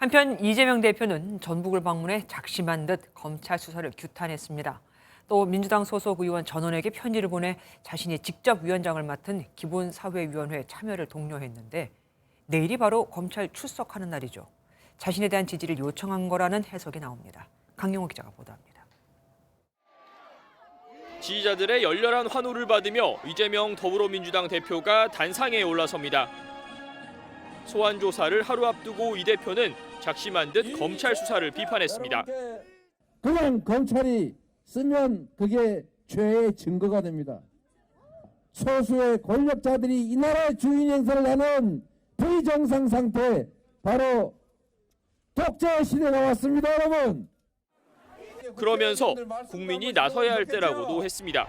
한편 이재명 대표는 전북을 방문해 작심한 듯 검찰 수사를 규탄했습니다. 또 민주당 소속 의원 전원에게 편지를 보내 자신이 직접 위원장을 맡은 기본사회위원회 참여를 독려했는데 내일이 바로 검찰 출석하는 날이죠. 자신에 대한 지지를 요청한 거라는 해석이 나옵니다. 강영호 기자가 보도합니다. 지지자들의 열렬한 환호를 받으며 이재명 더불어민주당 대표가 단상에 올라섭니다. 소환 조사를 하루 앞두고 이 대표는 작심한 듯 검찰 수사를 비판했습니다. 그냥 검찰이 쓰면 그게 죄의 증거가 됩니다. 소수의 권력자들이 이 나라의 주인 행세를 하는 비정상 상태, 바로 독재 시대가 왔습니다, 여러분. 그러면서 국민이 나서야 할 때라고도 했습니다.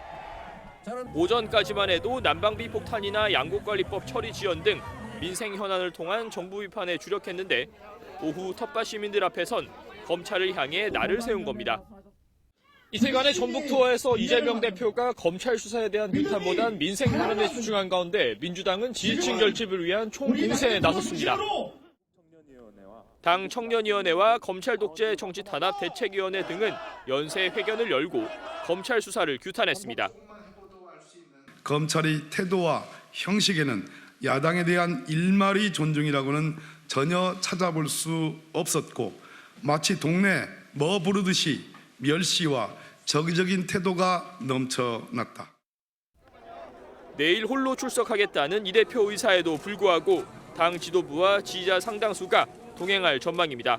오전까지만 해도 난방비 폭탄이나 양곡관리법 처리 지연 등 민생 현안을 통한 정부 비판에 주력했는데 오후 텃밭 시민들 앞에선 검찰을 향해 날을 세운 겁니다. 이틀간의 전북 투어에서 이재명 대표가 검찰 수사에 대한 비판보단 민생 현안에 집중한 가운데 민주당은 지지층 결집을 위한 총공세에 나섰습니다. 당 청년위원회와 검찰 독재 정치 탄압 대책위원회 등은 연쇄 회견을 열고 검찰 수사를 규탄했습니다. 검찰의 태도와 형식에는 야당에 대한 일말의 존중이라고는 전혀 찾아볼 수 없었고 마치 동네 뭐 부르듯이 멸시와 적의적인 태도가 넘쳐났다. 내일 홀로 출석하겠다는 이 대표 의사에도 불구하고 당 지도부와 지지자 상당수가 동행할 전망입니다.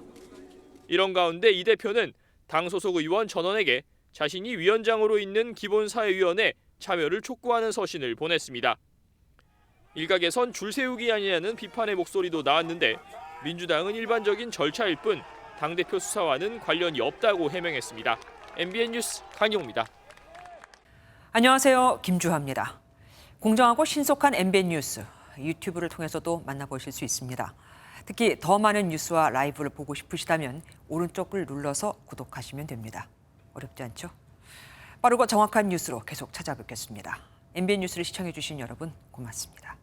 이런 가운데 이 대표는 당 소속 의원 전원에게 자신이 위원장으로 있는 기본사회위원회 참여를 촉구하는 서신을 보냈습니다. 일각에선 줄 세우기 아니냐는 비판의 목소리도 나왔는데 민주당은 일반적인 절차일 뿐 당대표 수사와는 관련이 없다고 해명했습니다. MBN 뉴스 강용호입니다. 안녕하세요. 김주하입니다. 공정하고 신속한 MBN 뉴스, 유튜브를 통해서도 만나보실 수 있습니다. 특히 더 많은 뉴스와 라이브를 보고 싶으시다면 오른쪽을 눌러서 구독하시면 됩니다. 어렵지 않죠? 빠르고 정확한 뉴스로 계속 찾아뵙겠습니다. MBN 뉴스를 시청해주신 여러분 고맙습니다.